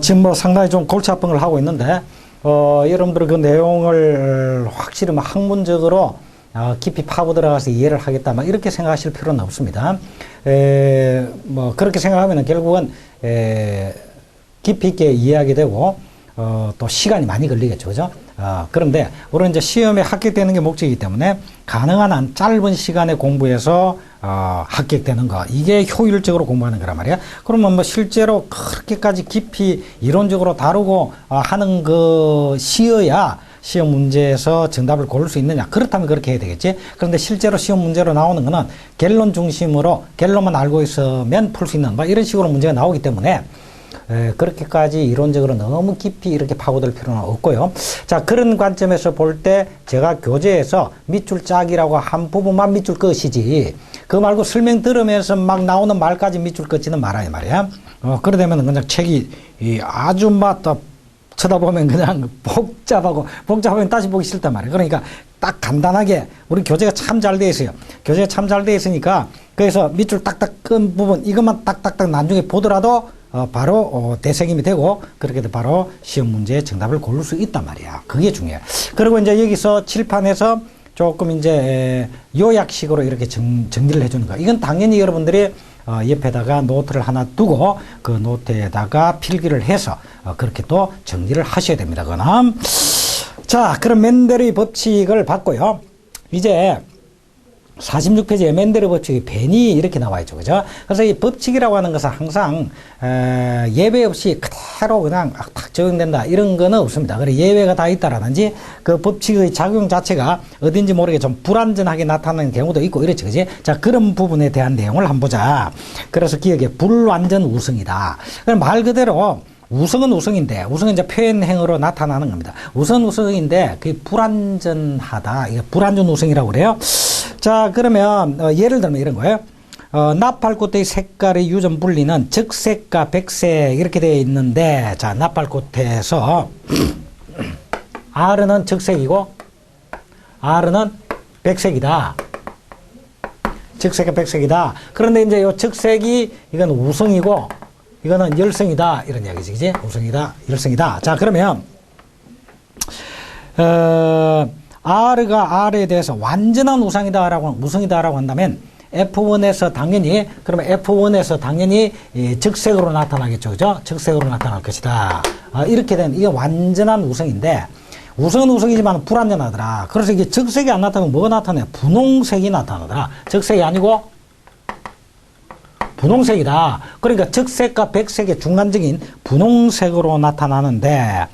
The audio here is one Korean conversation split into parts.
지금 뭐 상당히 좀 골치 아픈 걸 하고 있는데, 여러분들 그 내용을 확실히 뭐 학문적으로 깊이 파고 들어가서 이해를 하겠다, 막 이렇게 생각하실 필요는 없습니다. 뭐 그렇게 생각하면 결국은 깊이 있게 이해하게 되고, 또 시간이 많이 걸리겠죠, 그죠? 그런데 우리는 이제 시험에 합격되는 게 목적이기 때문에 가능한 한 짧은 시간에 공부해서 합격되는 거, 이게 효율적으로 공부하는 거란 말이야. 그러면 뭐 실제로 그렇게까지 깊이 이론적으로 다루고 하는 그 시어야 시험 문제에서 정답을 고를 수 있느냐? 그렇다면 그렇게 해야 되겠지. 그런데 실제로 시험 문제로 나오는 거는 결론 중심으로 결론만 알고 있으면 풀 수 있는 뭐 이런 식으로 문제가 나오기 때문에 그렇게까지 이론적으로 너무 깊이 이렇게 파고들 필요는 없고요. 자, 그런 관점에서 볼 때 제가 교재에서 밑줄 짜기라고 한 부분만 밑줄 끄시지, 그거 말고 설명 들으면서 막 나오는 말까지 밑줄 끄지는 말아요 말이야. 그러다 보면 그냥 책이 아주 막 쳐다보면 그냥 복잡하면 다시 보기 싫단 말이에요. 그러니까 딱 간단하게, 우리 교재가 참 잘 돼 있어요. 교재가 참 잘 돼 있으니까 그래서 밑줄 딱딱 끈 부분 이것만 딱딱딱 나중에 보더라도 바로 대생임이 되고, 그렇게 해서 바로 시험 문제의 정답을 고를 수 있단 말이야. 그게 중요해. 그리고 이제 여기서 칠판에서 조금 이제 요약식으로 이렇게 정리를 해주는 거. 이건 당연히 여러분들이 옆에다가 노트를 하나 두고 그 노트에다가 필기를 해서 그렇게 또 정리를 하셔야 됩니다. 그럼 자, 그럼 맨델의 법칙을 봤고요. 이제 46페이지에 맨델의 법칙이 벤이 이렇게 나와 있죠, 그죠? 그래서 이 법칙이라고 하는 것은 항상 예외 없이 그대로 그냥 딱 적용된다 이런 거는 없습니다. 그래 예외가 다 있다라든지 그 법칙의 작용 자체가 어딘지 모르게 좀 불완전하게 나타나는 경우도 있고 이렇죠, 그지? 자, 그런 부분에 대한 내용을 한번 보자. 그래서 기억에 불완전 우승이다. 그럼 말 그대로 우승은 우승인데, 우승은 이제 표현행으로 나타나는 겁니다. 우승은 우승인데 그게 불완전하다. 이게 불완전 우승이라고 그래요. 자, 그러면 예를 들면 이런 거예요. 나팔꽃의 색깔의 유전 분리는 적색과 백색 이렇게 되어 있는데, 자, 나팔꽃에서 R는 적색이고 R는 백색이다. 적색과 백색이다. 그런데 이제 요 적색이 이건 우승이고 이거는 열성이다 이런 이야기지, 그지? 우승이다, 열성이다. 자, 그러면 R가 R에 대해서 완전한 우승이다라고 한다면 F1에서 당연히, 그러면 F1에서 당연히 적색으로 나타나겠죠, 그죠? 적색으로 나타날 것이다. 이렇게 되면 이게 완전한 우승인데, 우승은 우승이지만 불완전하더라. 그래서 이게 적색이 안 나타나면 뭐가 나타나요? 분홍색이 나타나더라. 적색이 아니고 분홍색이다. 그러니까 적색과 백색의 중간적인 분홍색으로 나타나는데,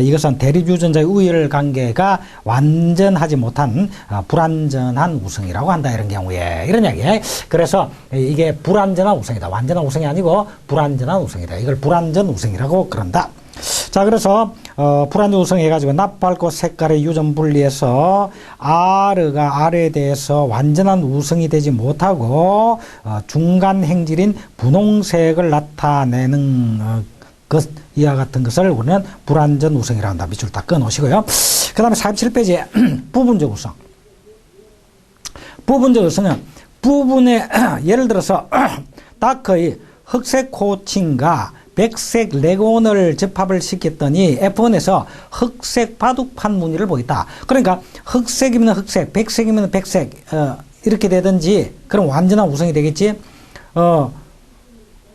이것은 대립유전자의 우열 관계가 완전하지 못한 불완전한 우승이라고 한다. 이런 경우에 이런 이야기예요. 그래서 이게 불완전한 우승이다. 완전한 우승이 아니고 불완전한 우승이다. 이걸 불완전 우승이라고 그런다. 자, 그래서 불완전 우승 해가지고 나팔꽃 색깔의 유전 분리에서 R가 R에 대해서 완전한 우승이 되지 못하고 중간 행질인 분홍색을 나타내는 것, 이와 같은 것을 우리는 불완전 우승이라고 한다. 밑줄 다 끊으시고요. 그 다음에 47페이지에 부분적 우승. 부분적 우승은 부분의 예를 들어서 다크의 흑색 코팅과 백색 레곤을 접합을 시켰더니 F1에서 흑색 바둑판 무늬를 보였다. 그러니까 흑색이면 흑색, 백색이면 백색 이렇게 되든지 그럼 완전한 우승이 되겠지.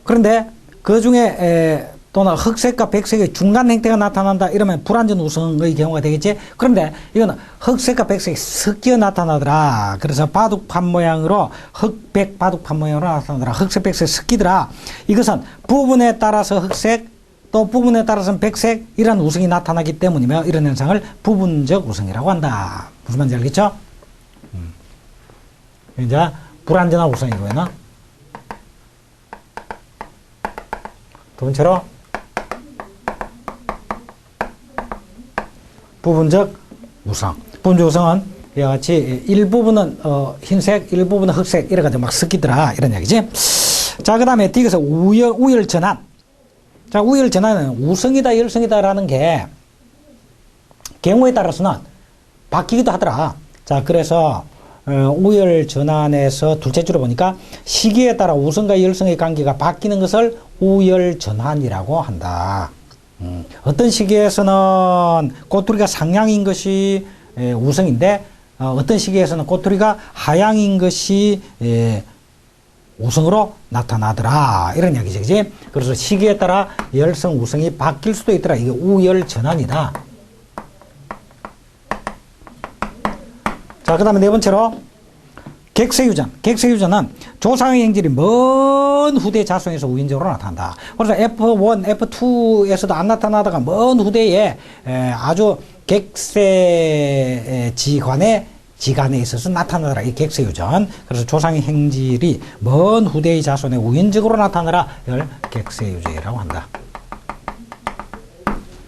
그런데 그 중에 또는 흑색과 백색의 중간 형태가 나타난다 이러면 불완전 우승의 경우가 되겠지. 그런데 이거는 흑색과 백색이 섞여 나타나더라. 그래서 바둑판 모양으로 흑백 바둑판 모양으로 나타나더라. 흑색 백색 섞이더라. 이것은 부분에 따라서 흑색 또 부분에 따라서는 백색 이런 우승이 나타나기 때문이며 이런 현상을 부분적 우승이라고 한다. 무슨 말인지 알겠죠? 이제 불완전한 우승이고요. 두 번째로 부분적 우승. 부분적 우승은 이와 같이 일부분은 흰색, 일부분은 흑색 이래가지고 막 섞이더라 이런 얘기지. 자, 그 다음에 뒤에서 우열 전환. 자, 우열 전환은 우승이다 열승이다라는 게 경우에 따라서는 바뀌기도 하더라. 자, 그래서 우열 전환에서 둘째 줄에 보니까 시기에 따라 우성과 열성의 관계가 바뀌는 것을 우열 전환이라고 한다. 어떤 시기에서는 꼬투리가 상향인 것이 우성인데 어떤 시기에서는 꼬투리가 하향인 것이 우성으로 나타나더라. 이런 이야기죠. 그지? 그래서 시기에 따라 열성, 우성이 바뀔 수도 있더라. 이게 우열 전환이다. 자, 그 다음에 네 번째로 객세유전. 객세유전은 조상의 행질이 먼 후대 자손에서 우연적으로 나타난다. 그래서 F1, F2에서도 안 나타나다가 먼 후대에 아주 객세 지간에 있어서 나타나더라. 이 객세유전. 그래서 조상의 행질이 먼 후대의 자손에 우연적으로 나타나라. 이걸 객세유전이라고 한다.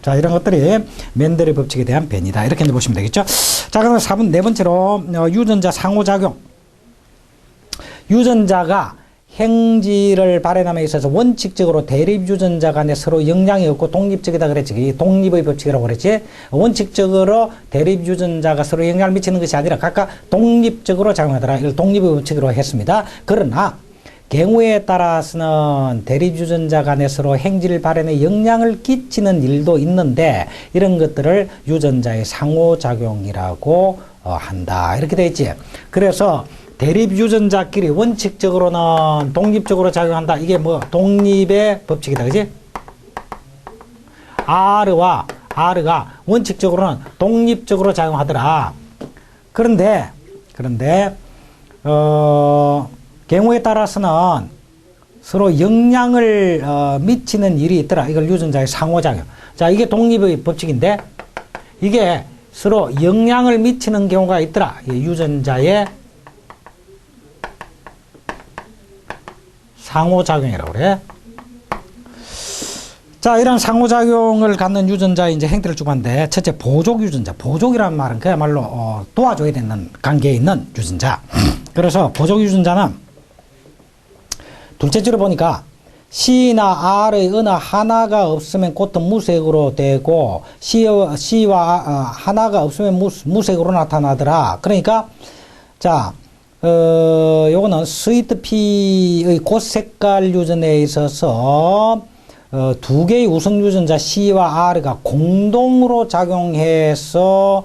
자, 이런 것들이 멘델의 법칙에 대한 변이다. 이렇게 보시면 되겠죠. 자, 그다음에 4번 네 번째로 유전자 상호작용. 유전자가 행질을 발현함에 있어서 원칙적으로 대립 유전자 간에 서로 영향이 없고 독립적이다 그랬지. 이 독립의 법칙이라고 그랬지. 원칙적으로 대립 유전자가 서로 영향을 미치는 것이 아니라 각각 독립적으로 작용하더라. 이걸 독립의 법칙으로 했습니다. 그러나 경우에 따라서는 대립 유전자 간에 서로 행질 발현에 영향을 끼치는 일도 있는데 이런 것들을 유전자의 상호작용이라고 한다. 이렇게 되어 있지. 그래서 대립 유전자끼리 원칙적으로는 독립적으로 작용한다. 이게 뭐 독립의 법칙이다. 그지? R가 원칙적으로는 독립적으로 작용하더라. 그런데 경우에 따라서는 서로 영향을 미치는 일이 있더라. 이걸 유전자의 상호작용. 자, 이게 독립의 법칙인데 이게 서로 영향을 미치는 경우가 있더라. 유전자의 상호작용이라고 그래. 자, 이런 상호작용을 갖는 유전자의 이제 행태를 주고 하는데, 첫째, 보족 유전자. 보족이라는 말은 그야말로, 도와줘야 되는 관계에 있는 유전자. 그래서 보족 유전자는, 둘째 줄을 보니까, C나 R의 어느 하나가 없으면 꽃은 무색으로 되고, C와 하나가 없으면 무색으로 나타나더라. 그러니까, 자, 요거는 스위트 피의 꽃 색깔 유전에 있어서 두 개의 우성 유전자 C와 R가 공동으로 작용해서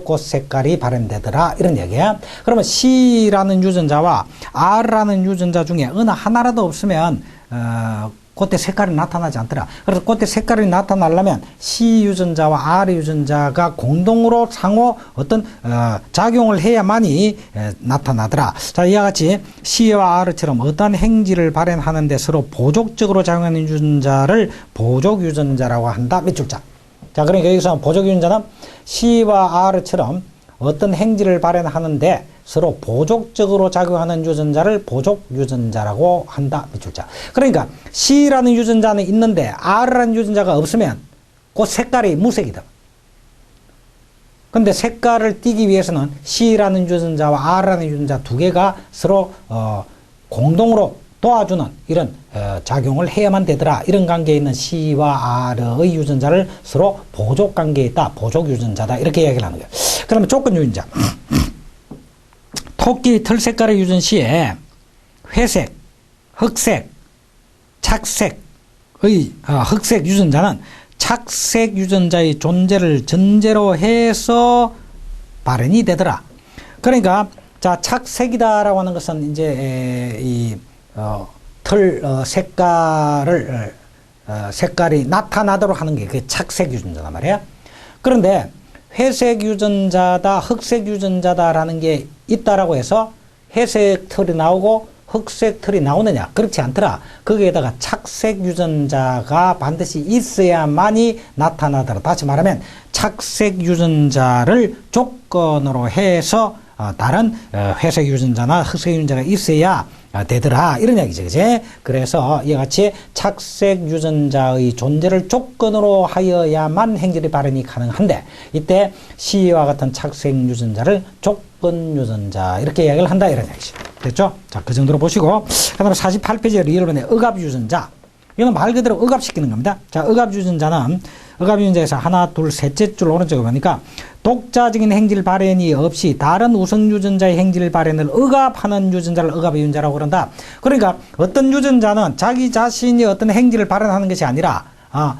꽃 색깔이 발현되더라. 이런 얘기야. 그러면 C라는 유전자와 R라는 유전자 중에 어느 하나라도 없으면 꽃의 색깔이 나타나지 않더라. 그래서 꽃의 색깔이 나타나려면 C 유전자와 R 유전자가 공동으로 상호 어떤 작용을 해야만이 나타나더라. 자, 이와 같이 C와 R처럼 어떤 행질을 발현하는데 서로 보족적으로 작용하는 유전자를 보족 유전자라고 한다. 몇 줄자. 자, 그러니까 여기서 보족 유전자는 C와 R처럼 어떤 행질을 발현하는데 서로 보족적으로 작용하는 유전자를 보족 유전자라고 한다. 몇 줄자. 그러니까 C라는 유전자는 있는데 R라는 유전자가 없으면 그 색깔이 무색이다. 근데 색깔을 띠기 위해서는 C라는 유전자와 R라는 유전자 두 개가 서로 공동으로 도와주는 이런 작용을 해야만 되더라. 이런 관계에 있는 C와 R의 유전자를 서로 보족 관계에 있다. 보족 유전자다. 이렇게 이야기를 하는 거예요. 그러면 조건 유전자. 토끼 털 색깔의 유전시에 회색, 흑색, 착색의 흑색 유전자는 착색 유전자의 존재를 전제로 해서 발현이 되더라. 그러니까 자, 착색이다라고 하는 것은 이제 털 색깔이 나타나도록 하는 게 그게 착색 유전자단 말이야. 그런데 회색 유전자다, 흑색 유전자다라는 게 있다라고 해서 회색 털이 나오고 흑색 털이 나오느냐? 그렇지 않더라. 거기에다가 착색 유전자가 반드시 있어야만이 나타나더라. 다시 말하면 착색 유전자를 조건으로 해서 다른 회색 유전자나 흑색 유전자가 있어야 되더라. 이런 이야기죠. 그지? 그래서 이와 같이 착색 유전자의 존재를 조건으로 하여야만 행질의 발현이 가능한데 이때 C와 같은 착색 유전자를 조건 유전자 이렇게 이야기를 한다. 이런 이야기죠. 됐죠? 자, 그 정도로 보시고 그 다음에 48페이지에 리얼번의 억압 유전자. 이건 말 그대로 억압시키는 겁니다. 자, 억압 유전자는 억압유전자에서 하나, 둘, 셋째 줄 오른쪽에 보니까 독자적인 행질 발현이 없이 다른 우성 유전자의 행질 발현을 억압하는 유전자를 억압의 유전자라고 그런다. 그러니까 어떤 유전자는 자기 자신이 어떤 행질을 발현하는 것이 아니라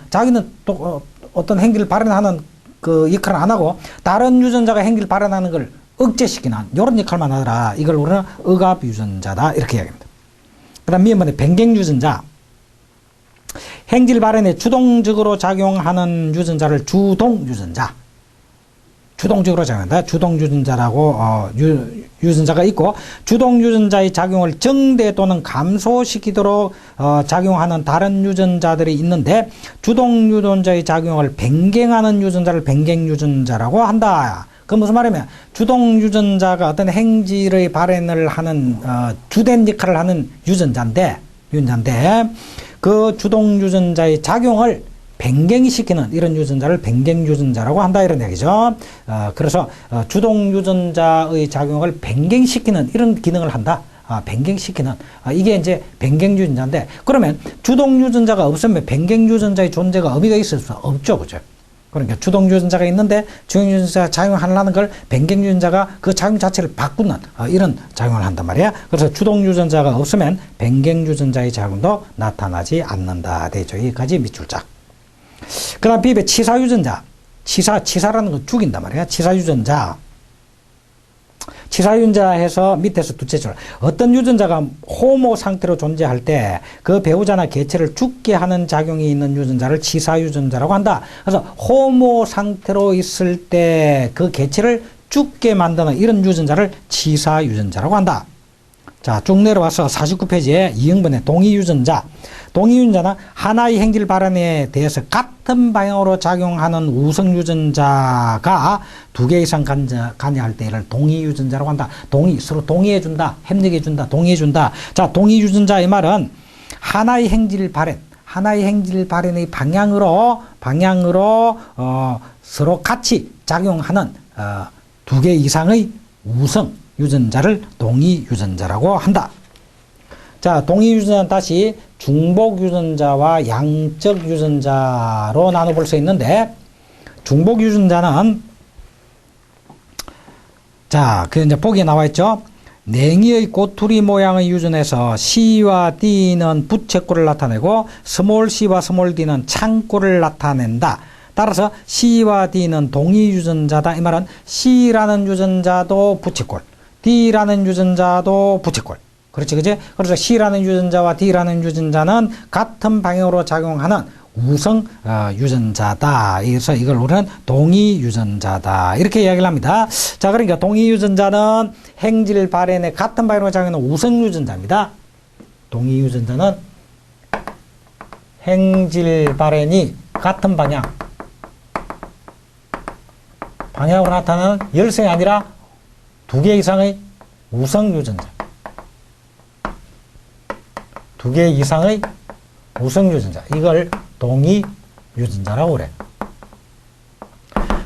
자기는 또 어떤 행질을 발현하는 그 역할을 안 하고 다른 유전자가 행질을 발현하는 걸 억제시키는 이런 역할만 하더라. 이걸 우리는 억압 유전자다 이렇게 이야기합니다. 그 다음 미번에 변경 유전자. 행질 발현에 주동적으로 작용하는 유전자를 주동 유전자. 주동적으로 작용한다. 주동 유전자라고 유전자가 있고 주동 유전자의 작용을 정대 또는 감소시키도록 작용하는 다른 유전자들이 있는데 주동 유전자의 작용을 변경하는 유전자를 변경 유전자라고 한다. 그 무슨 말이냐면 주동 유전자가 어떤 행질의 발현을 하는 주된 역할을 하는 유전자인데 그 주동 유전자의 작용을 변경시키는 이런 유전자를 변경 유전자라고 한다 이런 얘기죠. 그래서 주동 유전자의 작용을 변경시키는 이런 기능을 한다. 변경시키는 이게 이제 변경 유전자인데 그러면 주동 유전자가 없으면 변경 유전자의 존재가 의미가 있을 수 없죠, 그죠? 그러니까 주동 유전자가 있는데 주동 유전자 작용하려는 걸 변경 유전자가 그 작용 자체를 바꾸는 이런 작용을 한단 말이야. 그래서 주동 유전자가 없으면 변경 유전자의 작용도 나타나지 않는다. 되죠. 여기까지 밑줄짝. 그 다음 B배 치사 유전자. 치사라는 건 죽인단 말이야. 치사 유전자. 치사 유전자에서 밑에서 두째 줄. 어떤 유전자가 호모 상태로 존재할 때 그 배우자나 개체를 죽게 하는 작용이 있는 유전자를 치사 유전자라고 한다. 그래서 호모 상태로 있을 때 그 개체를 죽게 만드는 이런 유전자를 치사 유전자라고 한다. 자, 쭉 내려와서 49페이지에 2형번에 동의 유전자. 동의 유전자는 하나의 행질 발현에 대해서 같은 방향으로 작용하는 우성 유전자가 두 개 이상 관여할 때 이를 동의 유전자라고 한다. 서로 동의해준다, 협력해준다, 동의해준다. 자, 동의 유전자 이 말은 하나의 행질 발현의 방향으로 서로 같이 작용하는 두 개 이상의 우성 유전자를 동의 유전자라고 한다. 자, 동의 유전자는 다시 중복 유전자와 양적 유전자로 나눠볼 수 있는데, 중복 유전자는, 자, 그 이제 보기에 나와 있죠. 냉이의 꼬투리 모양의 유전에서 C와 D는 부채꼴을 나타내고, 스몰 C와 스몰 D는 창꼴을 나타낸다. 따라서 C와 D는 동의 유전자다. 이 말은 C라는 유전자도 부채꼴, D라는 유전자도 부채꼴. 그렇지, 그지? 그래서 C라는 유전자와 D라는 유전자는 같은 방향으로 작용하는 우성 유전자다. 그래서 이걸 우리는 동의 유전자다. 이렇게 이야기를 합니다. 자, 그러니까 동의 유전자는 행질 발현에 같은 방향으로 작용하는 우성 유전자입니다. 동의 유전자는 행질 발현이 같은 방향으로 나타나는 열성이 아니라 두 개 이상의 우성 유전자. 두 개 이상의 우성 유전자. 이걸 동의 유전자라고 그래.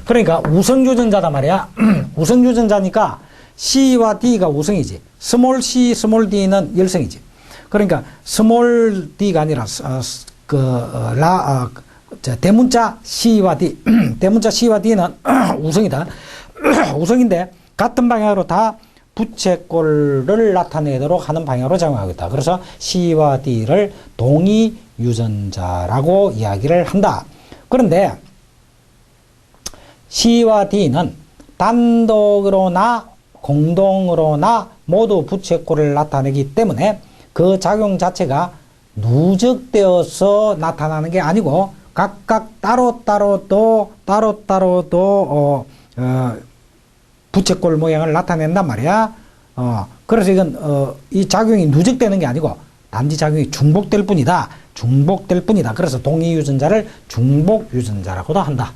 그러니까 우성 유전자다 말이야. 우성 유전자니까 C와 D가 우성이지. 스몰 C, 스몰 D는 열성이지. 그러니까 스몰 D가 아니라 대문자 C와 D. 대문자 C와 D는 우성이다. 우성인데 같은 방향으로 다 부채꼴을 나타내도록 하는 방향으로 작용하고 있다. 그래서 C와 D를 동의 유전자라고 이야기를 한다. 그런데 C와 D는 단독으로나 공동으로나 모두 부채꼴을 나타내기 때문에 그 작용 자체가 누적되어서 나타나는 게 아니고 각각 따로따로도 부채꼴 모양을 나타낸단 말이야. 그래서 이건 이 작용이 누적되는 게 아니고 단지 작용이 중복될 뿐이다. 그래서 동의 유전자를 중복 유전자라고도 한다.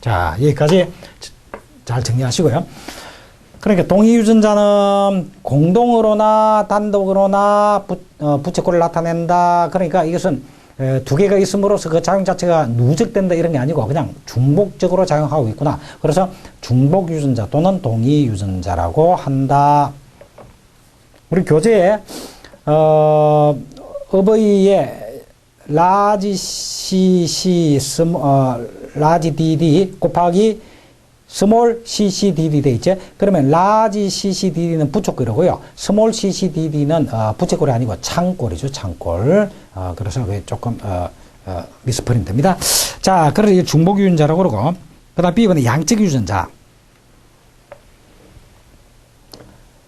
자, 여기까지 잘 정리하시고요. 그러니까 동의 유전자는 공동으로나 단독으로나 부채꼴을 나타낸다. 그러니까 이것은 두 개가 있음으로써 그 작용 자체가 누적된다 이런 게 아니고 그냥 중복적으로 작용하고 있구나. 그래서 중복 유전자 또는 동의 유전자라고 한다. 우리 교재에 어버이의 라지 cc 라지 dd 곱하기 스몰 ccdd 돼 있죠. 그러면 라지 ccdd는 부초꼴이고요. 스몰 ccdd는 부채꼴이 아니고 창꼴이죠. 창꼴. 그래서 조금 미스프린트입니다. 자, 그래서 중복 유전자라고 그러고, 그다음 B번에 양적 유전자.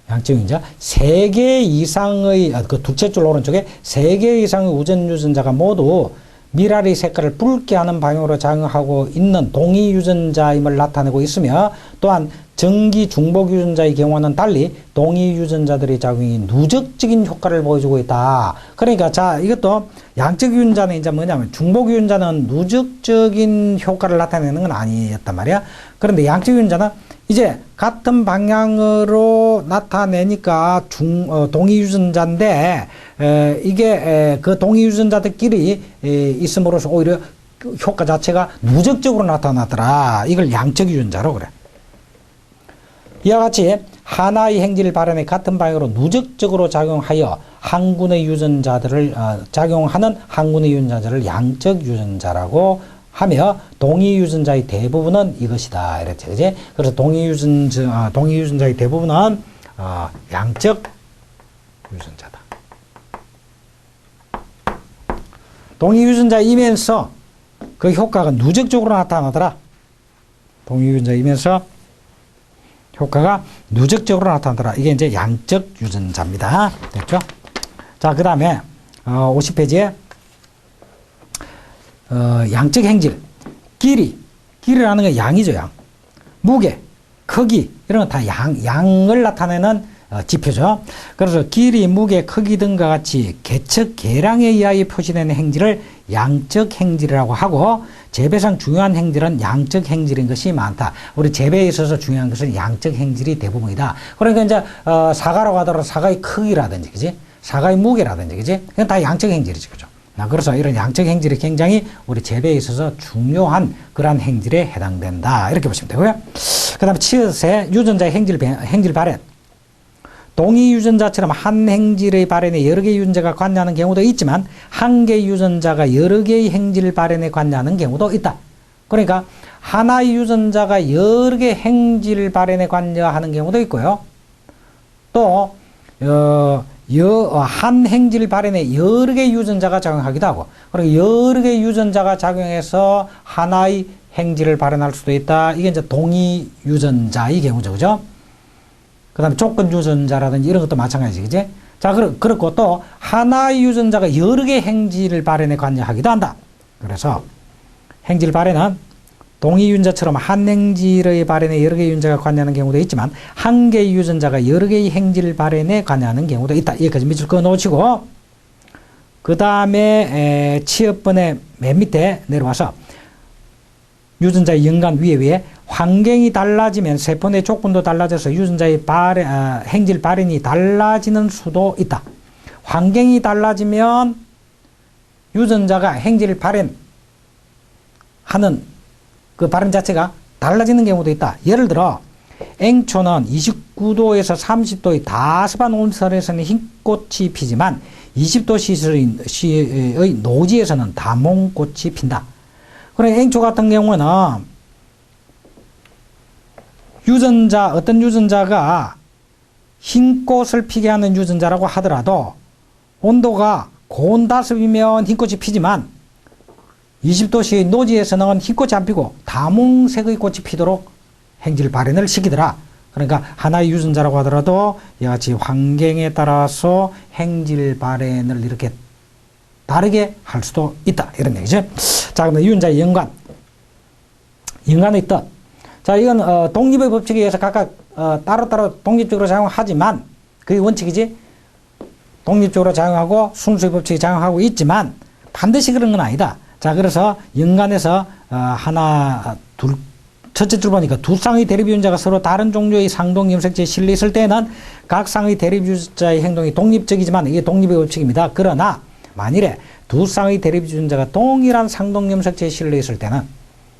양적 유전자. 3개 이상의 그 둘째 줄 오른쪽에 3개 이상의 우전 유전자가 모두 미라리 색깔을 붉게 하는 방향으로 작용하고 있는 동위 유전자임을 나타내고 있으며, 또한 정기 중복 유전자의 경우와는 달리 동위 유전자들의 작용이 누적적인 효과를 보여주고 있다. 그러니까 자, 이것도 양적 유전자는 이제 뭐냐면 중복 유전자는 누적적인 효과를 나타내는 건 아니었단 말이야. 그런데 양적 유전자는 이제 같은 방향으로 나타내니까 동위 유전자인데, 이게 그 동위 유전자들끼리 있음으로써 오히려 효과 자체가 누적적으로 나타나더라. 이걸 양적 유전자로 그래. 이와 같이 하나의 행질 발현에 같은 방향으로 누적적으로 작용하여 항군의 유전자들을 작용하는 항군의 유전자들을 양적 유전자라고 하며, 동위 유전자의 대부분은 이것이다. 이랬죠. 그지? 그래서 동위 유전자의 대부분은 양적 유전자다. 동위 유전자이면서 그 효과가 누적적으로 나타나더라. 동위 유전자이면서 효과가 누적적으로 나타나더라. 이게 이제 양적 유전자입니다. 됐죠? 자, 그 다음에 50페이지에 양적 행질. 길이라는 건 양이죠, 양. 무게, 크기, 이런 건 다 양을 나타내는 지표죠. 그래서 길이, 무게, 크기 등과 같이 개척, 계량에 의하여 표시되는 행질을 양적 행질이라고 하고, 재배상 중요한 행질은 양적 행질인 것이 많다. 우리 재배에 있어서 중요한 것은 양적 행질이 대부분이다. 그러니까 이제 사과라고 하더라도 사과의 크기라든지, 그지? 사과의 무게라든지, 그지? 그건 다 양적 행질이지, 그죠? 그래서 이런 양적 행질이 굉장히 우리 재배에 있어서 중요한 그러한 행질에 해당된다. 이렇게 보시면 되고요. 그 다음에 치읓의 유전자의 행질 발현. 동위 유전자처럼 한 행질의 발현에 여러 개의 유전자가 관여하는 경우도 있지만, 한 개의 유전자가 여러 개의 행질 발현에 관여하는 경우도 있다. 그러니까 하나의 유전자가 여러 개의 행질 발현에 관여하는 경우도 있고요. 또 한 행질 발현에 여러 개의 유전자가 작용하기도 하고, 그리고 여러 개의 유전자가 작용해서 하나의 행질을 발현할 수도 있다. 이게 이제 동위 유전자의 경우죠. 그죠? 그 다음에 조건 유전자라든지 이런 것도 마찬가지지. 그지? 자, 그렇고 또 하나의 유전자가 여러 개의 행질 발현에 관여하기도 한다. 그래서 행질 발현은 동위 유전자처럼 한 행질의 발현에 여러 개의 유전자가 관여하는 경우도 있지만, 한 개의 유전자가 여러 개의 행질 발현에 관여하는 경우도 있다. 여기까지 밑줄 그어 놓으시고, 그 다음에 치읓번의 맨 밑에 내려와서 유전자의 연관 위에 환경이 달라지면 세포 내 조건도 달라져서 유전자의 행질 발현이 달라지는 수도 있다. 환경이 달라지면 유전자가 행질 발현하는 그 발현 자체가 달라지는 경우도 있다. 예를 들어 앵초는 29도에서 30도의 다습한 온실에서는 흰꽃이 피지만 20도 시의 노지에서는 다몽꽃이 핀다. 그러니까 앵초 같은 경우는 어떤 유전자가 흰꽃을 피게 하는 유전자라고 하더라도 온도가 고온다습이면 흰꽃이 피지만 20도씨의 노지에서는 흰꽃이 안 피고 다몽색의 꽃이 피도록 행질 발현을 시키더라. 그러니까 하나의 유전자라고 하더라도 이같이 환경에 따라서 행질 발현을 이렇게 다르게 할 수도 있다. 이런 얘기죠. 자, 그러면 유전자의 연관의 뜻. 자, 이건 독립의 법칙에 의해서 각각 따로따로 독립적으로 작용하지만, 그게 원칙이지. 독립적으로 작용하고 순수의 법칙이 작용하고 있지만 반드시 그런 건 아니다. 자, 그래서 연관에서 첫째 줄 보니까 두 쌍의 대립 유전자가 서로 다른 종류의 상동 염색체에 실려 있을 때는 각 쌍의 대립 유전자의 행동이 독립적이지만 이게 독립의 법칙입니다. 그러나 만일에 두 쌍의 대립 유전자가 동일한 상동 염색체에 실려 있을 때는,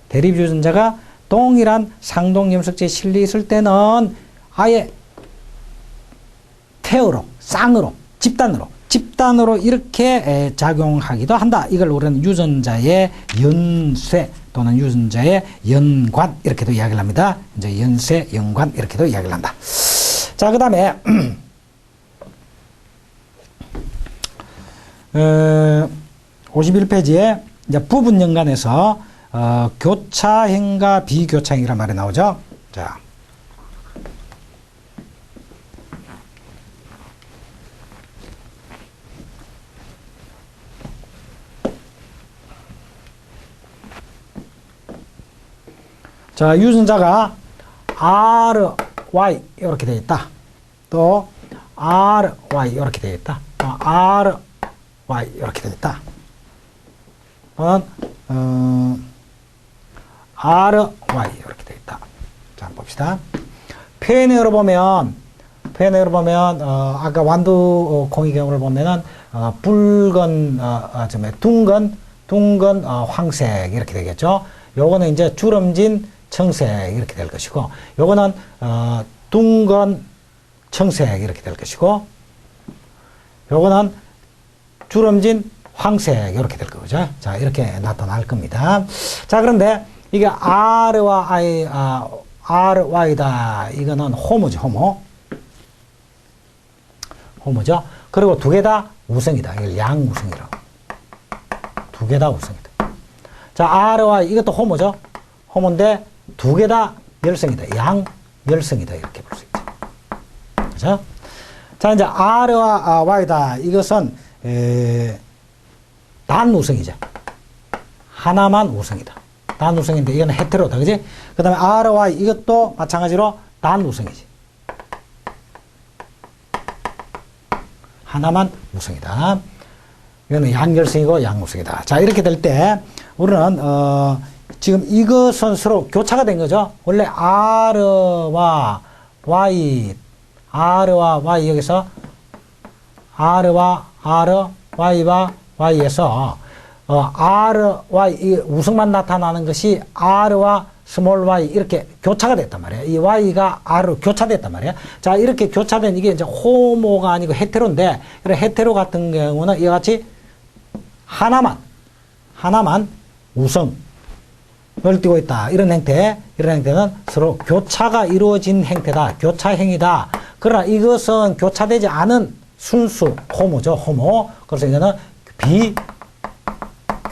대립 유전자가 동일한 상동 염색체에 실려 있을 때는 아예 쌍으로 집단으로 집단으로 이렇게 작용하기도 한다. 이걸 우리는 유전자의 연쇄 또는 유전자의 연관 이렇게도 이야기를 합니다. 이제 연쇄, 연관 이렇게도 이야기를 한다. 자, 그 다음에 51페이지에 이제 부분 연관에서 교차행과 비교차행이란 말이 나오죠. 자. 자, 유전자가 RY 이렇게 되어 있다. 또 RY 이렇게 되어 있다. RY 이렇게 되어 있다. RY 이렇게 되어 있다. 자, 한번 봅시다. 표현으로 보면 아까 완두콩의 경우를 보면은 붉은 둥근 황색 이렇게 되겠죠. 요거는 이제 주름진 청색 이렇게 될 것이고, 요거는 둥근 청색 이렇게 될 것이고, 요거는 주름진 황색 이렇게 될 거죠. 자, 이렇게 나타날 겁니다. 자, 그런데 이게 RY다. 이거는 호모죠, 호모죠. 그리고 두 개 다 우성이다. 이걸 양우성이라고. 두 개 다 우성이다. 자, RY 이것도 호모죠. 호모인데 두 개 다 열성이다. 양열성이다. 이렇게 볼 수 있죠. 그죠? 자, 이제 R와 Y다. 이것은 단우성이죠. 하나만 우성이다. 단우성인데 이건 헤테로다. 그지? 그 다음에 RY 이것도 마찬가지로 단우성이지. 하나만 우성이다. 이거는 양열성이고 양우성이다. 자, 이렇게 될 때 우리는 지금 이것은 서로 교차가 된 거죠. 원래 R와 Y 여기서 R와 Y와 Y에서 RY 이 우성만 나타나는 것이 R와 스몰 y 이렇게 교차가 됐단 말이에요. 이 y가 r로 교차됐단 말이에요. 자, 이렇게 교차된 이게 이제 호모가 아니고 헤테로인데, 이런 헤테로 같은 경우는 이와 같이 하나만 우성을 띠고 있다. 이런 형태는 서로 교차가 이루어진 형태다. 교차행이다. 그러나 이것은 교차되지 않은 순수 호모죠. 호모. 그래서 이거는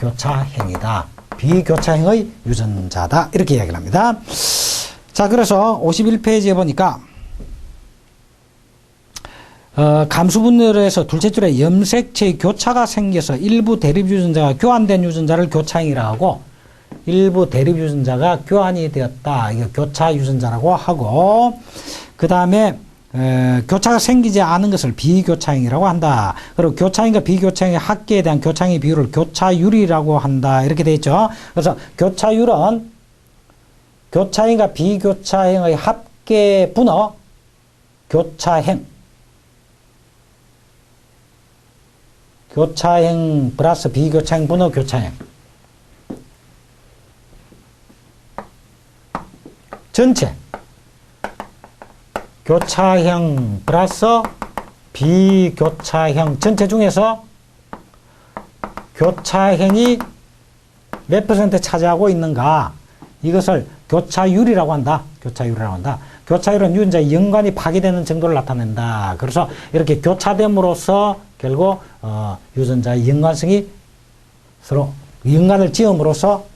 비교차행이다. 비교차행의 유전자다. 이렇게 이야기를 합니다. 자, 그래서 51페이지에 보니까 감수 분열에서 둘째 줄에 염색체의 교차가 생겨서 일부 대립 유전자가 교환된 유전자를 교차행이라고 하고, 일부 대립 유전자가 교환이 되었다. 이거 교차 유전자라고 하고, 그 다음에 교차가 생기지 않은 것을 비교차행이라고 한다. 그리고 교차행과 비교차행의 합계에 대한 교차행의 비율을 교차율이라고 한다. 이렇게 되어 있죠. 그래서 교차율은 교차행과 비교차행의 합계 분어 교차행, 교차행 플러스 비교차행 분어 교차행, 전체 교차형 플러스 비교차형 전체 중에서 교차형이 몇 퍼센트 차지하고 있는가, 이것을 교차율이라고 한다. 교차율이라고 한다. 교차율은 유전자의 연관이 파괴되는 정도를 나타낸다. 그래서 이렇게 교차됨으로써 결국 유전자의 연관성이 서로 연관을 지음으로써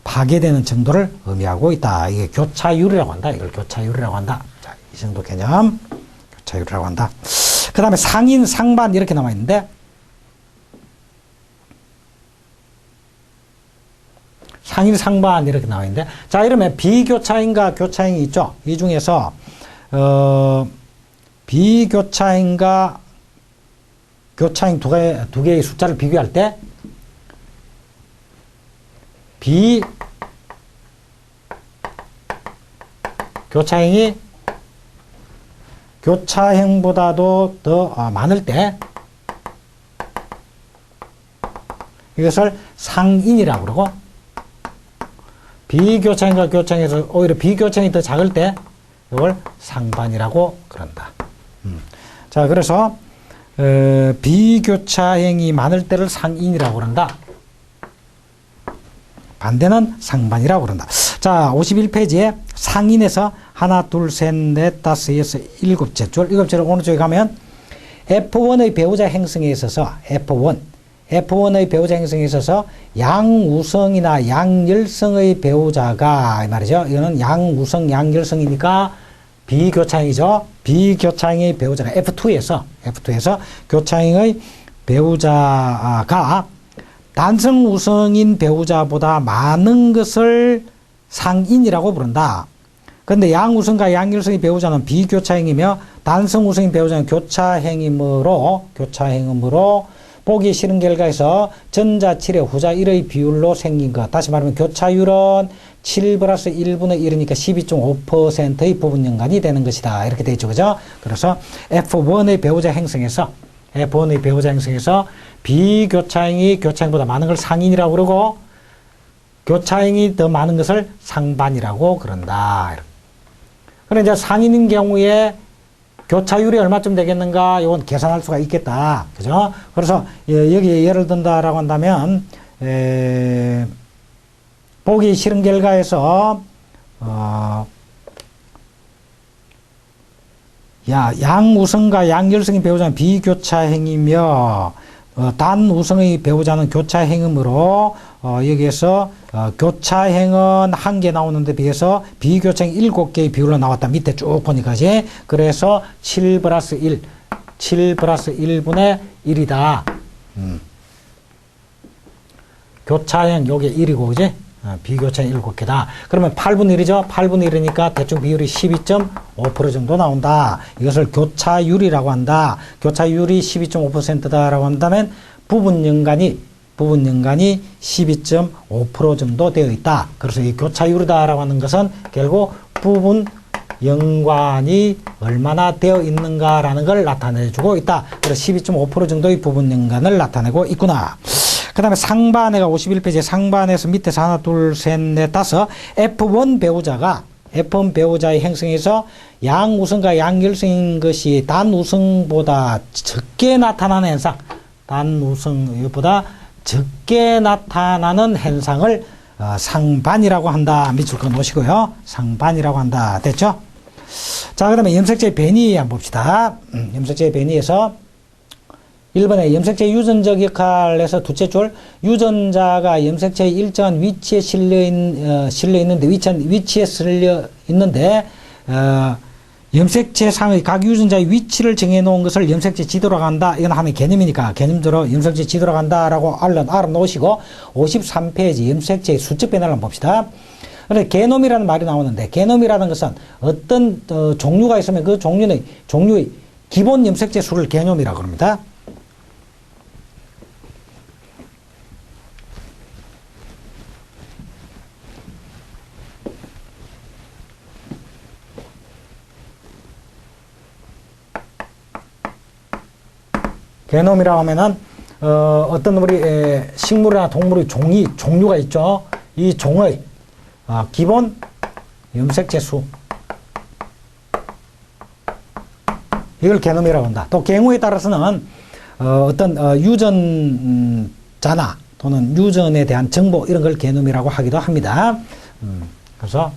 파괴되는 정도를 의미하고 있다. 이게 교차율이라고 한다. 이걸 교차율이라고 한다. 자, 이 정도 개념 교차율이라고 한다. 그 다음에 상인, 상반 이렇게 남아 있는데, 상인, 상반 이렇게 나와 있는데, 자, 이러면 비교차인과 교차인이 있죠. 이 중에서 비교차인과 교차인 두 개의 숫자를 비교할 때 교차행이 교차행보다도 더 많을 때 이것을 상인이라고 그러고, 비교차행과 교차행에서 오히려 비교차행이 더 작을 때 이걸 상반이라고 그런다. 자, 그래서 비교차행이 많을 때를 상인이라고 그런다. 반대는 상반이라고 그런다. 자, 51페이지에 상인에서 하나, 둘, 셋, 넷, 다섯, 여섯, 일곱째 줄. 일곱째 줄 오른쪽에 가면 F1의 배우자 행성에 있어서 F1의 배우자 행성에 있어서 양우성이나 양열성의 배우자가 이 말이죠. 이거는 양우성, 양열성이니까 비교차행이죠. 비교차행의 배우자가 F2에서 교차행의 배우자가 단성 우성인 배우자보다 많은 것을 상인이라고 부른다. 그런데 양우성과 양열성의 배우자는 비교차행이며 단성 우성인 배우자는 교차행이므로 보기 싫은 결과에서 전자 7에 후자 1의 비율로 생긴 것. 다시 말하면 교차율은 7 플러스 1분의 1이니까 12.5%의 부분 연관이 되는 것이다. 이렇게 되어 있죠. 그죠? 그래서 F1의 배우자 행성에서 비교차행이 교차행보다 많은 걸 상인이라고 그러고 교차행이 더 많은 것을 상반이라고 그런다. 그런데 이제 상인인 경우에 교차율이 얼마쯤 되겠는가? 이건 계산할 수가 있겠다. 그죠? 그래서 여기 예를 든다라고 한다면 보기 싫은 결과에서 양우성과 양열성의 배우자는 비교차행이며 단우성의 배우자는 교차행이므로 여기에서 교차행은 1개 나오는데 비해서 비교차행 7개의 비율로 나왔다. 밑에 쭉 보니까지. 그래서 7 플러스 1분의 1이다. 교차행 요게 1이고 그지? 비교차행 7개다. 그러면 8분의 1이죠? 8분의 1이니까 대충 비율이 12.5% 정도 나온다. 이것을 교차율이라고 한다. 교차율이 12.5%다라고 한다면 부분 연간이 12.5% 정도 되어 있다. 그래서 이 교차율이다라고 하는 것은 결국 부분 연관이 얼마나 되어 있는가라는 걸 나타내주고 있다. 그래서 12.5% 정도의 부분 연관을 나타내고 있구나. 그 다음에 상반에가 51페이지에 상반에서 밑에서 하나, 둘, 셋, 넷, 다섯 F1 배우자의 행성에서 양우성과 양열성인 것이 단우성보다 적게 나타나는 현상, 단우성보다 적게 나타나는 현상을 상반이라고 한다. 밑줄 거 놓으시고요. 상반이라고 한다. 됐죠? 자, 그 다음에 염색체 변이 한번 봅시다. 염색체 변이에서 1번에 염색체 유전적 역할에서 둘째 줄 유전자가 염색체의 일정한 위치에 실려 있는데 염색체 상의 각 유전자의 위치를 정해놓은 것을 염색체 지도라고 한다. 이건 하나의 개념이니까 개념대로 염색체 지도라고 한다라고 알아놓으시고 53페이지 염색체의 수적 변화를 한번 봅시다. 그런데 게놈이라는 말이 나오는데 게놈이라는 것은 어떤 종류가 있으면 그 종류의 기본 염색체 수를 게놈이라고 합니다. 게놈이라고 하면은 어떤 우리 식물이나 동물의 종류가 있죠. 이 종의 기본 염색체 수 이걸 게놈이라고 한다. 또 경우에 따라서는 어떤 유전자나 또는 유전에 대한 정보 이런 걸 게놈이라고 하기도 합니다. 그래서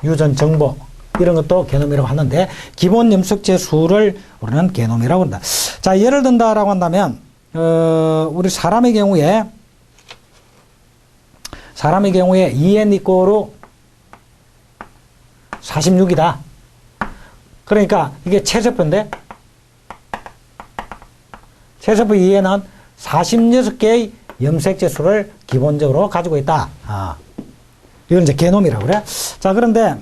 유전 정보 이런 것도 게놈이라고 하는데 기본 염색체 수를 우리는 게놈이라고 한다. 자, 예를 든다라고 한다면 우리 사람의 경우에 EN 이꼬르 46이다. 그러니까 이게 체세포인데 체세포 EN은 46개의 염색체 수를 기본적으로 가지고 있다. 이건 이제 게놈이라고 그래. 자, 그런데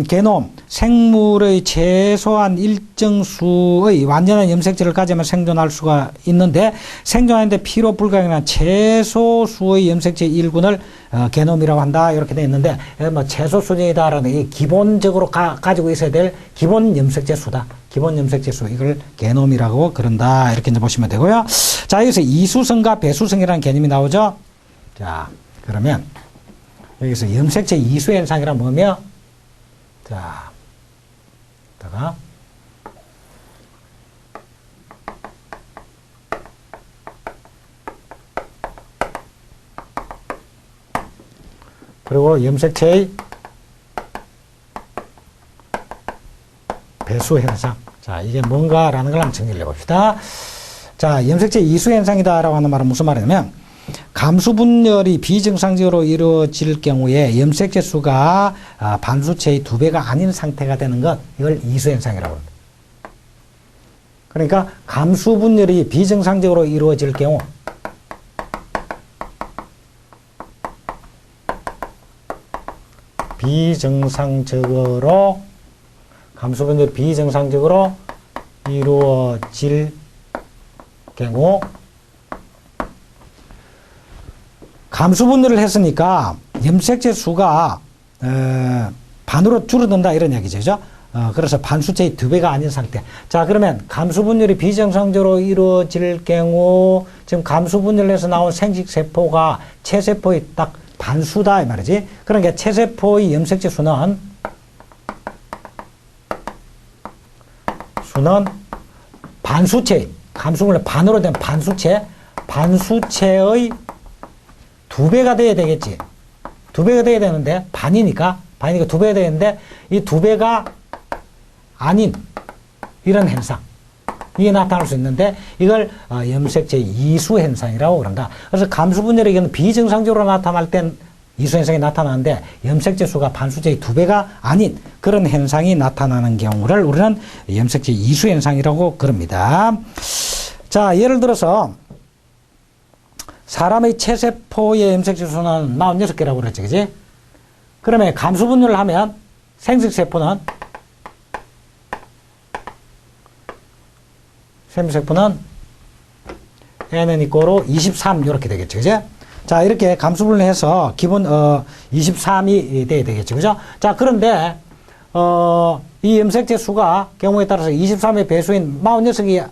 게놈 생물의 최소한 일정 수의 완전한 염색체를 가지면 생존할 수가 있는데 생존하는데 필요 불가능한 최소 수의 염색체 일군을 게놈이라고 한다. 이렇게 되어 있는데 뭐 최소 수준이다라는 이 기본적으로 가지고 있어야 될 기본 염색체 수다. 기본 염색체 수 이걸 게놈이라고 그런다. 이렇게 이제 보시면 되고요. 자, 여기서 이수성과 배수성이라는 개념이 나오죠. 자, 그러면 여기서 염색체 이수 현상이란 뭐며? 자, 다가 그리고 염색체의 배수 현상. 자, 이게 뭔가라는 걸 한번 정리를 해봅시다. 자, 염색체 이수 현상이다라고 하는 말은 무슨 말이냐면, 감수 분열이 비정상적으로 이루어질 경우에 염색체 수가 반수체의 2배가 아닌 상태가 되는 것, 이걸 이수 현상이라고 합니다. 그러니까 감수 분열이 비정상적으로 이루어질 경우, 감수 분열이 비정상적으로 이루어질 경우, 감수 분열을 했으니까 염색체 수가 반으로 줄어든다 이런 얘기죠. 그죠? 그래서 반수체의 2배가 아닌 상태. 자, 그러면 감수 분열이 비정상적으로 이루어질 경우 지금 감수 분열에서 나온 생식세포가 체세포의 딱 반수다 이 말이지. 그러니까 체세포의 염색체 수는 반수체, 감수 분열 반으로 된 반수체의 2배가 돼야 되겠지. 2배가 돼야 되는데, 반이니까 2배가 되는데, 이 2배가 아닌 이런 현상. 이게 나타날 수 있는데, 이걸 염색체 이수 현상이라고 그런다. 그래서 감수 분열의 경우는 비정상적으로 나타날 땐 이수 현상이 나타나는데, 염색체 수가 반수체의 2배가 아닌 그런 현상이 나타나는 경우를 우리는 염색체 이수 현상이라고 그럽니다. 자, 예를 들어서, 사람의 체세포의 염색체 수는 46개라고 그랬지, 그지? 그러면 감수 분열을 하면 생식세포는 N은 이꼬로 23 이렇게 되겠죠, 그지? 자, 이렇게 감수 분열을 해서 기본 23이 돼야 되겠죠, 그죠? 자, 그런데 이 염색체 수가 경우에 따라서 23의 배수인 46이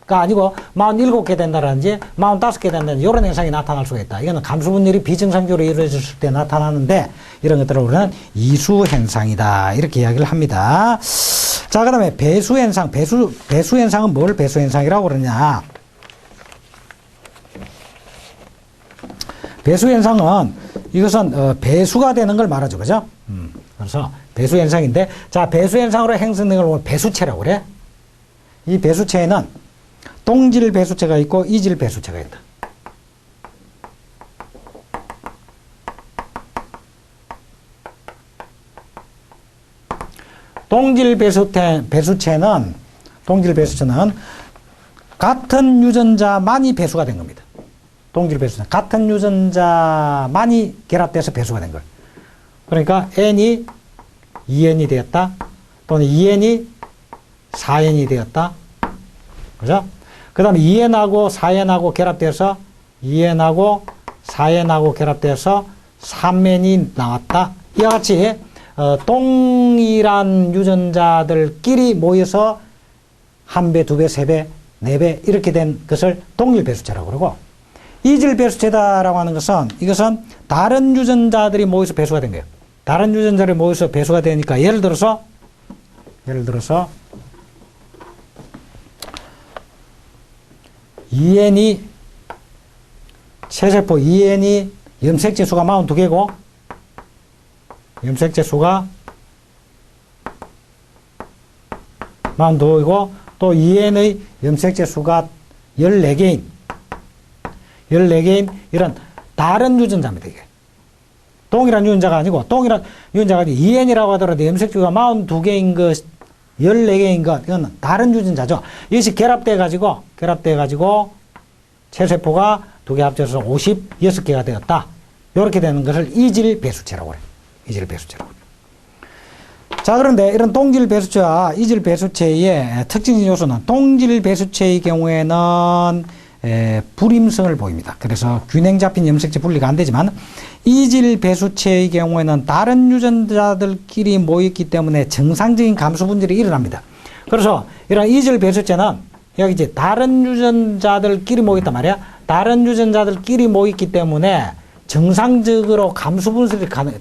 가 아니고 47개 된다든지 45개 된다든지 이런 현상이 나타날 수가 있다. 이거는 감수 분열이 비정상적으로 이루어졌을 때 나타나는데 이런 것들을 우리는 이수 현상이다. 이렇게 이야기를 합니다. 자, 그다음에 배수 현상. 배수 현상은 뭘 배수 현상이라고 그러냐? 배수 현상은 이것은 배수가 되는 걸 말하죠. 그죠? 그래서 배수 현상인데, 자, 배수 현상으로 형성된 걸 보면 배수체라고 그래. 이 배수체에는 동질 배수체가 있고 이질 배수체가 있다. 동질 배수체는 같은 유전자만이 배수가 된 겁니다. 동질 배수체는 같은 유전자만이 결합돼서 배수가 된 거예요. 그러니까 N이 2N이 되었다. 또는 2N이 4N이 되었다. 그죠? 그 다음에 2N하고 4N하고 결합돼서 2N하고 4N하고 결합돼서 3N이 나왔다. 이와 같이 동일한 유전자들끼리 모여서 1배, 2배, 3배, 4배 이렇게 된 것을 동일 배수체라고 그러고, 이질 배수체다라고 하는 것은 이것은 다른 유전자들이 모여서 배수가 된 거예요. 다른 유전자들이 모여서 배수가 되니까 예를 들어서 EN이 체세포 EN이 염색체 수가 42개고 염색체 수가 42개고 또 EN의 염색체 수가 14개인 이런 다른 유전자입니다. 이게 동일한 유전자가 아니고 EN이라고 하더라도 염색체가 42개인 것 14개인 것, 이건 다른 유전자죠. 이것이 결합돼 가지고 체세포가 2개 합쳐서 56개가 되었다. 이렇게 되는 것을 이질 배수체라고 해요. 이질 배수체라고. 자, 그런데 이런 동질 배수체와 이질 배수체의 특징적인 요소는, 동질 배수체의 경우에는 불임성을 보입니다. 그래서 균형 잡힌 염색체 분리가 안 되지만, 이질 배수체의 경우에는 다른 유전자들끼리 모였기 때문에 정상적인 감수 분열이 일어납니다. 그래서 이런 이질 배수체는 여기 이제 다른 유전자들끼리 모였단 말이야. 다른 유전자들끼리 모였기 때문에 정상적으로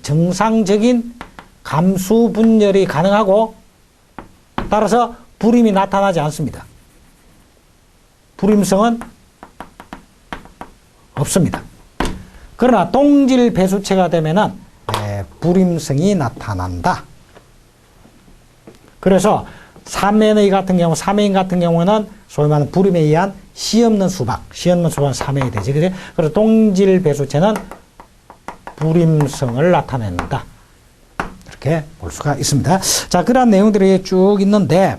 정상적인 감수 분열이 가능하고, 따라서 불임이 나타나지 않습니다. 불임성은 없습니다. 그러나 동질 배수체가 되면은 불임성이 나타난다. 그래서 삼연의 같은 경우, 삼연인 같은 경우는 소위 말하는 불임에 의한 시 없는 수박, 시 없는 수박은 삼연이 되지. 그래서 동질 배수체는 불임성을 나타낸다. 이렇게 볼 수가 있습니다. 자, 그러한 내용들이 쭉 있는데,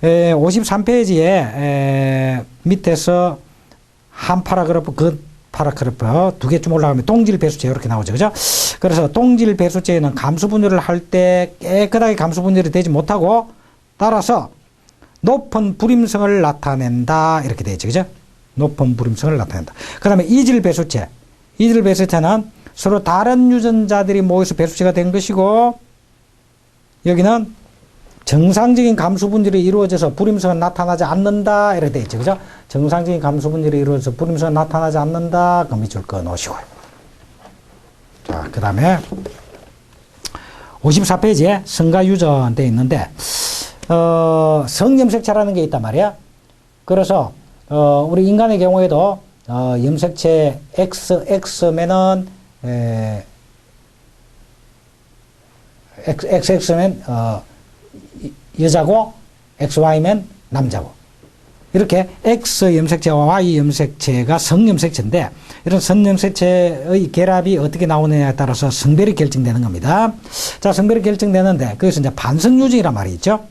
53페이지에 밑에서 한 파라그래프, 그 파라그래프 두 개쯤 올라가면 동질 배수체 이렇게 나오죠. 그죠? 그래서 동질 배수체에는 감수 분열을 할 때 깨끗하게 감수 분열이 되지 못하고 따라서 높은 불임성을 나타낸다. 이렇게 되어 있죠. 그죠? 높은 불임성을 나타낸다. 그 다음에 이질 배수체. 이질 배수체는 서로 다른 유전자들이 모여서 배수체가 된 것이고, 여기는 정상적인 감수 분열이 이루어져서 불임성은 나타나지 않는다. 이렇게 되어 있죠. 그죠? 정상적인 감수 분열이 이루어져서 불임성은 나타나지 않는다. 그럼 밑줄 그어 놓으시고요. 자, 그 다음에 54페이지에 성가 유전 되어 있는데, 성염색체라는 게 있단 말이야. 그래서, 우리 인간의 경우에도, 염색체 XX면은, XX면, 여자고, XY면 남자고. 이렇게 X 염색체와 Y 염색체가 성염색체인데, 이런 성염색체의 결합이 어떻게 나오느냐에 따라서 성별이 결정되는 겁니다. 자, 성별이 결정되는데, 거기서 이제 반성유전이란 말이 있죠.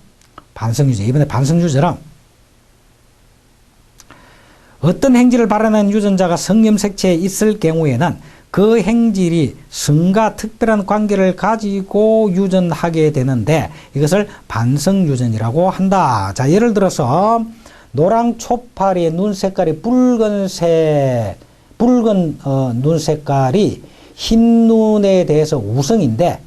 반성유전. 이번에 반성유전은 어떤 행질을 발현한 유전자가 성염색체에 있을 경우에는 그 행질이 성과 특별한 관계를 가지고 유전하게 되는데, 이것을 반성유전이라고 한다. 자, 예를 들어서 노랑 초파리의 눈 색깔이 붉은 눈 색깔이 흰 눈에 대해서 우성인데,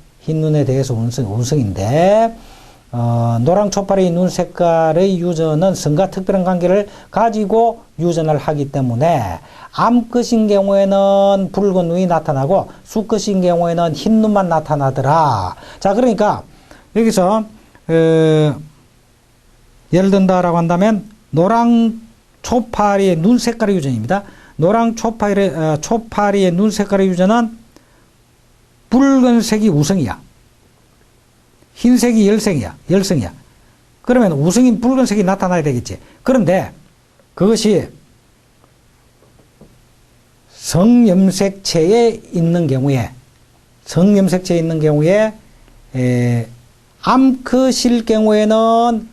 노랑 초파리의 눈 색깔의 유전은 성과 특별한 관계를 가지고 유전을 하기 때문에 암컷인 경우에는 붉은 눈이 나타나고 수컷인 경우에는 흰 눈만 나타나더라. 자, 그러니까 여기서 예를 든다라고 한다면 노랑 초파리의 눈 색깔의 유전입니다. 노랑 초파리의 눈 색깔의 유전은 붉은색이 우성이야. 흰색이 열성이야. 그러면 우성인 붉은색이 나타나야 되겠지. 그런데 그것이 성염색체에 있는 경우에 암컷일 경우에는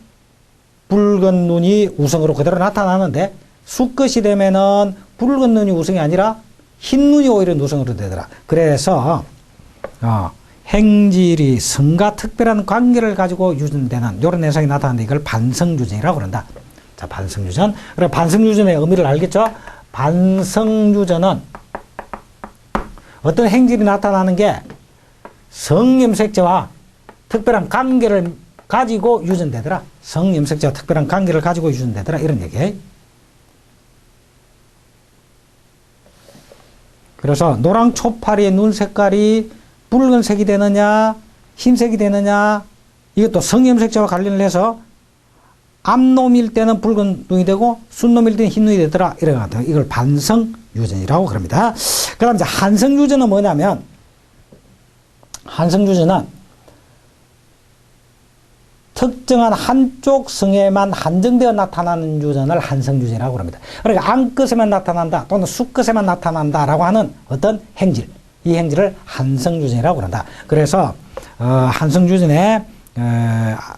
붉은 눈이 우성으로 그대로 나타나는데, 수컷이 되면은 붉은 눈이 우성이 아니라 흰 눈이 오히려 누성으로 되더라. 그래서 행질이 성과 특별한 관계를 가지고 유전되는 이런 현상이 나타나는데, 이걸 반성유전이라고 그런다. 자, 반성유전. 그래, 반성유전의 의미를 알겠죠? 반성유전은 어떤 행질이 나타나는 게 성염색체와 특별한 관계를 가지고 유전되더라. 성염색체와 특별한 관계를 가지고 유전되더라. 이런 얘기. 그래서 노랑 초파리의 눈 색깔이 붉은색이 되느냐, 흰색이 되느냐, 이것도 성염색체와 관련을 해서 암놈일 때는 붉은 눈이 되고 순놈일 때는 흰 눈이 되더라. 이래가지고 이걸 반성유전이라고 그럽니다. 그 다음 이제 한성유전은 뭐냐면, 한성유전은 특정한 한쪽 성에만 한정되어 나타나는 유전을 한성유전이라고 합니다. 그러니까 암컷에만 나타난다 또는 수컷에만 나타난다라고 하는 어떤 행질, 이 행질을 한성유전이라고 한다. 그래서 한성유전에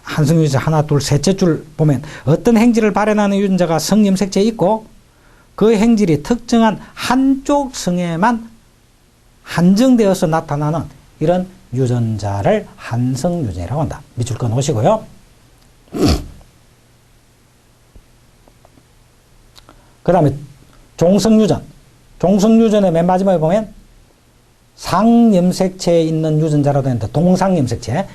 한성유전 하나, 둘, 셋째 줄 보면 어떤 행질을 발현하는 유전자가 성염색체에 있고 그 행질이 특정한 한쪽 성에만 한정되어서 나타나는 이런 유전자를 한성유전이라고 한다. 밑줄 그어 놓으시고요. 그 다음에 종성유전. 종성유전의 맨 마지막에 보면 상염색체에 있는 유전자라도 했는데 동상염색체,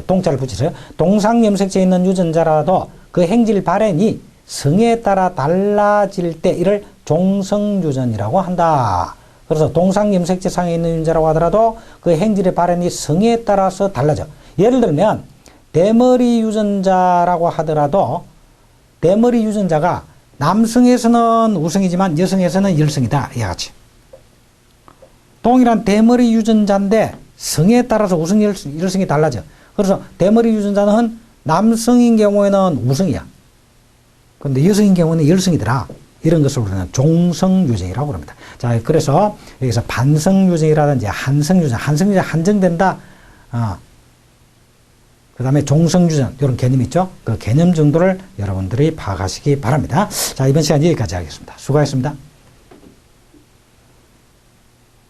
동자를 붙이세요. 동상염색체에 있는 유전자라도 그 행질 발현이 성에 따라 달라질 때 이를 종성유전이라고 한다. 그래서 동상염색체 상에 있는 유전자라고 하더라도 그 행질의 발현이 성에 따라서 달라져. 예를 들면 대머리 유전자라고 하더라도 대머리 유전자가 남성에서는 우성이지만 여성에서는 열성이다. 이와 같이. 동일한 대머리 유전자인데 성에 따라서 우성, 열성이 달라져. 그래서 대머리 유전자는 남성인 경우에는 우성이야. 그런데 여성인 경우는 열성이더라. 이런 것을 우리는 종성유전이라고 합니다. 자, 그래서 여기서 반성유전이라든지 한성유전, 한성유전 한정된다. 그 다음에 종성유전, 이런 개념이 있죠. 그 개념 정도를 여러분들이 파악하시기 바랍니다. 자, 이번 시간 여기까지 하겠습니다. 수고하셨습니다.